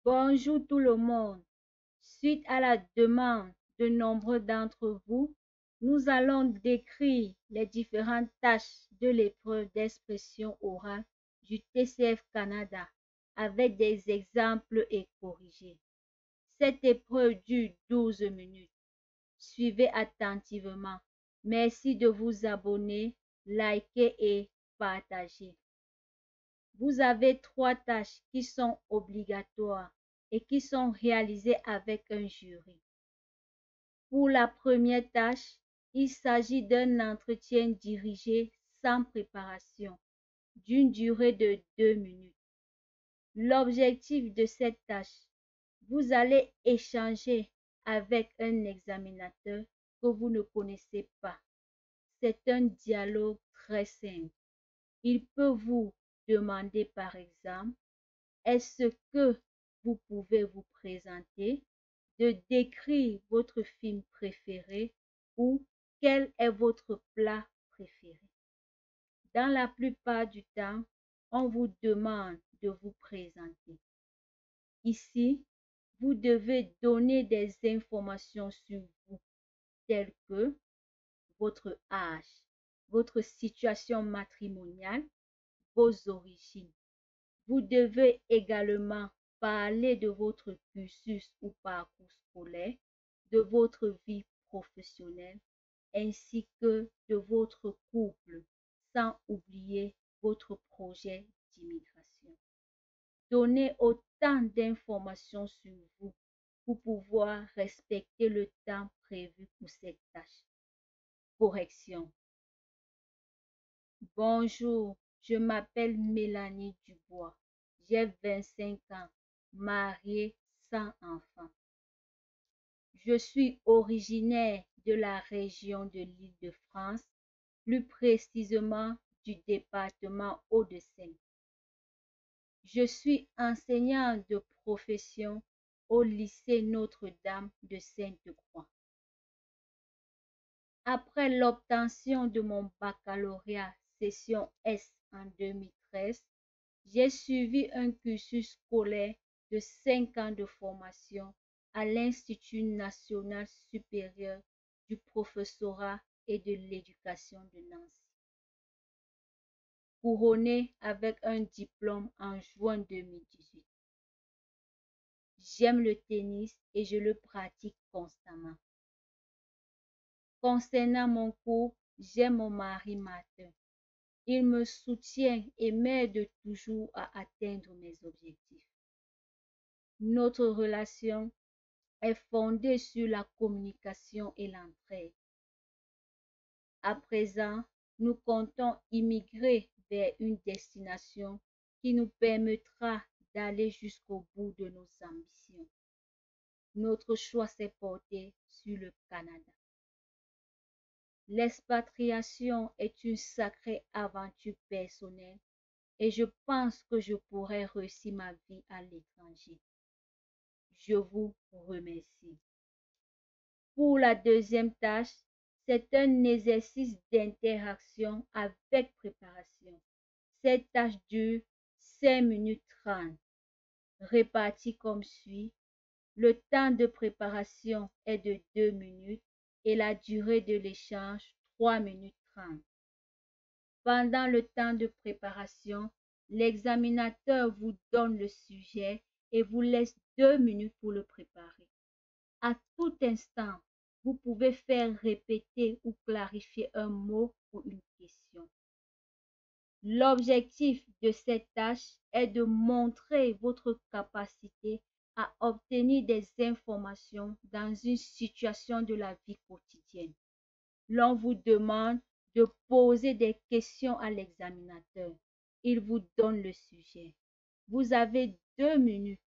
Bonjour tout le monde. Suite à la demande de nombreux d'entre vous, nous allons décrire les différentes tâches de l'épreuve d'expression orale du TCF Canada avec des exemples et corrigés. Cette épreuve dure 12 minutes. Suivez attentivement. Merci de vous abonner, liker et partager. Vous avez 3 tâches qui sont obligatoires et qui sont réalisées avec un jury. Pour la première tâche, il s'agit d'un entretien dirigé sans préparation, d'une durée de 2 minutes. L'objectif de cette tâche, vous allez échanger avec un examinateur que vous ne connaissez pas. C'est un dialogue très simple. Il peut vous demander par exemple, est-ce que vous pouvez vous présenter, de décrire votre film préféré ou quel est votre plat préféré. Dans la plupart du temps, on vous demande de vous présenter. Ici, vous devez donner des informations sur vous, telles que votre âge, votre situation matrimoniale, vos origines. Vous devez également parler de votre cursus ou parcours scolaire, de votre vie professionnelle, ainsi que de votre couple, sans oublier votre projet d'immigration. Donnez autant d'informations sur vous pour pouvoir respecter le temps prévu pour cette tâche. Correction. Bonjour, je m'appelle Mélanie Dubois. J'ai 25 ans, mariée sans enfant. Je suis originaire de la région de l'Île-de-France, plus précisément du département Hauts-de-Seine. Je suis enseignante de profession au lycée Notre-Dame de Sainte-Croix. Après l'obtention de mon baccalauréat session S en 2013, j'ai suivi un cursus scolaire de 5 ans de formation à l'Institut national supérieur du professorat et de l'éducation de Nancy. Couronné avec un diplôme en juin 2018. J'aime le tennis et je le pratique constamment. Concernant mon cours, j'aime mon mari Martin. Il me soutient et m'aide toujours à atteindre mes objectifs. Notre relation est fondée sur la communication et l'entraide. À présent, nous comptons immigrer vers une destination qui nous permettra d'aller jusqu'au bout de nos ambitions. Notre choix s'est porté sur le Canada. L'expatriation est une sacrée aventure personnelle et je pense que je pourrais réussir ma vie à l'étranger. Je vous remercie. Pour la deuxième tâche, c'est un exercice d'interaction avec préparation. Cette tâche dure 5 minutes 30, répartie comme suit. Le temps de préparation est de 2 minutes et la durée de l'échange 3 minutes 30. Pendant le temps de préparation, l'examinateur vous donne le sujet et vous laisse 2 minutes pour le préparer. À tout instant, vous pouvez faire répéter ou clarifier un mot ou une question. L'objectif de cette tâche est de montrer votre capacité à obtenir des informations dans une situation de la vie quotidienne. L'on vous demande de poser des questions à l'examinateur. Il vous donne le sujet. Vous avez 2 minutes.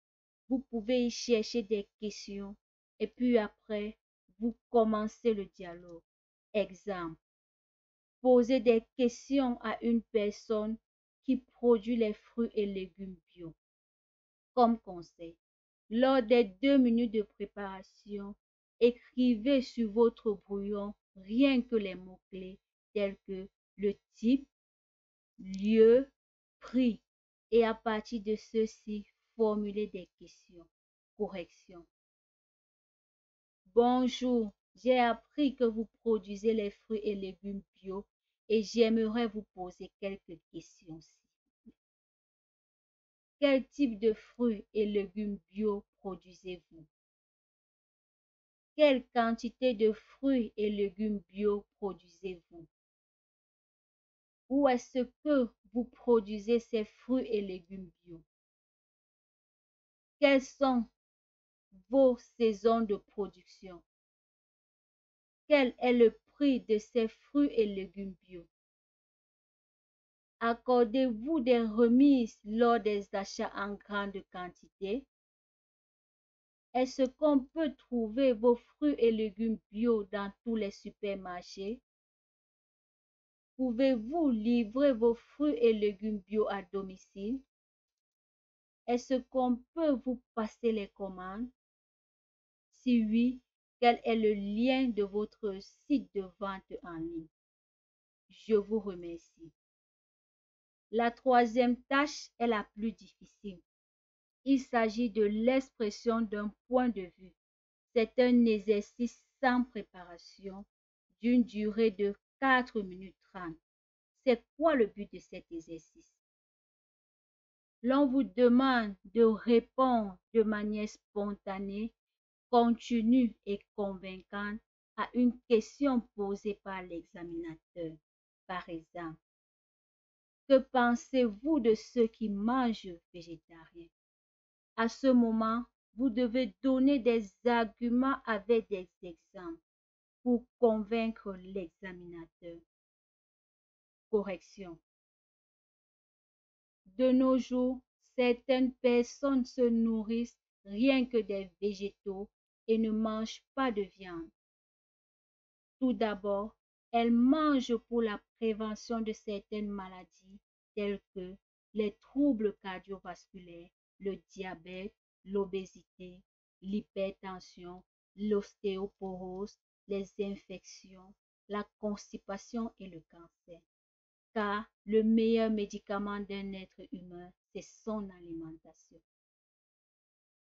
Vous pouvez y chercher des questions et puis après, vous commencez le dialogue. Exemple. Posez des questions à une personne qui produit les fruits et légumes bio. Comme conseil, lors des 2 minutes de préparation, écrivez sur votre brouillon rien que les mots-clés tels que le type, lieu, prix et à partir de ceci, formuler des questions. Correction. Bonjour, j'ai appris que vous produisez les fruits et légumes bio et j'aimerais vous poser quelques questions. Quel type de fruits et légumes bio produisez-vous? Quelle quantité de fruits et légumes bio produisez-vous? Où est-ce que vous produisez ces fruits et légumes bio? Quelles sont vos saisons de production? Quel est le prix de ces fruits et légumes bio? Accordez-vous des remises lors des achats en grande quantité? Est-ce qu'on peut trouver vos fruits et légumes bio dans tous les supermarchés? Pouvez-vous livrer vos fruits et légumes bio à domicile? Est-ce qu'on peut vous passer les commandes? Si oui, quel est le lien de votre site de vente en ligne? Je vous remercie. La troisième tâche est la plus difficile. Il s'agit de l'expression d'un point de vue. C'est un exercice sans préparation d'une durée de 4 minutes 30. C'est quoi le but de cet exercice? L'on vous demande de répondre de manière spontanée, continue et convaincante à une question posée par l'examinateur. Par exemple, que pensez-vous de ceux qui mangent végétarien? À ce moment, vous devez donner des arguments avec des exemples pour convaincre l'examinateur. Correction. De nos jours, certaines personnes se nourrissent rien que des végétaux et ne mangent pas de viande. Tout d'abord, elles mangent pour la prévention de certaines maladies telles que les troubles cardiovasculaires, le diabète, l'obésité, l'hypertension, l'ostéoporose, les infections, la constipation et le cancer. Car le meilleur médicament d'un être humain, c'est son alimentation.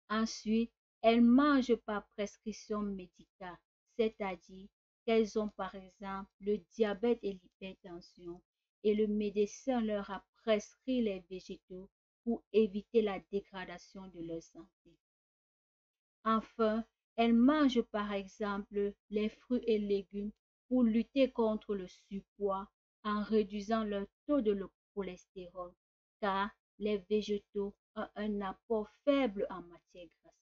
Ensuite, elles mangent par prescription médicale, c'est-à-dire qu'elles ont par exemple le diabète et l'hypertension et le médecin leur a prescrit les végétaux pour éviter la dégradation de leur santé. Enfin, elles mangent par exemple les fruits et légumes pour lutter contre le surpoids en réduisant leur taux de cholestérol, car les végétaux ont un apport faible en matière grasse.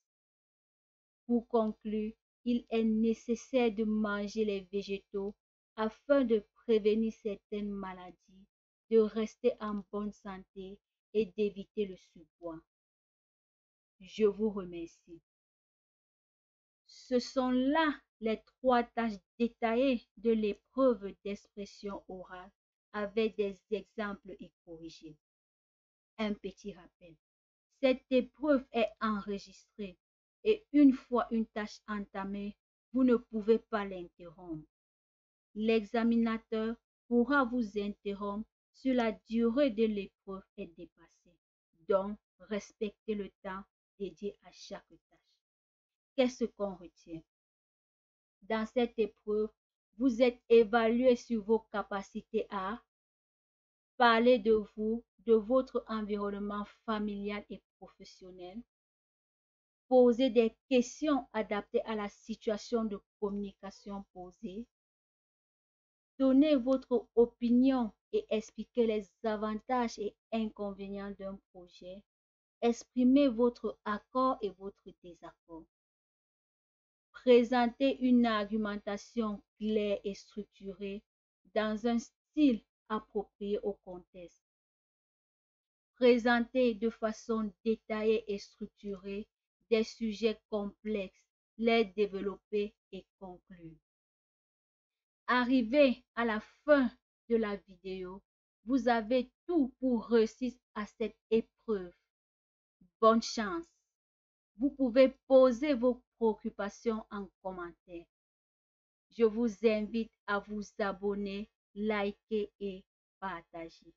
Pour conclure, il est nécessaire de manger les végétaux afin de prévenir certaines maladies, de rester en bonne santé et d'éviter le surpoids. Je vous remercie. Ce sont là les 3 tâches détaillées de l'épreuve d'expression orale avec des exemples et corrigés. Un petit rappel. Cette épreuve est enregistrée et une fois une tâche entamée, vous ne pouvez pas l'interrompre. L'examinateur pourra vous interrompre si la durée de l'épreuve est dépassée. Donc, respectez le temps dédié à chaque tâche. Qu'est-ce qu'on retient? Dans cette épreuve, vous êtes évalué sur vos capacités à parler de vous, de votre environnement familial et professionnel, poser des questions adaptées à la situation de communication posée, donner votre opinion et expliquer les avantages et inconvénients d'un projet, exprimer votre accord et votre désaccord. Présenter une argumentation claire et structurée dans un style approprié au contexte. Présenter de façon détaillée et structurée des sujets complexes, les développer et conclure. Arrivé à la fin de la vidéo, vous avez tout pour réussir à cette épreuve. Bonne chance! Vous pouvez poser vos préoccupations en commentaire. Je vous invite à vous abonner, liker et partager.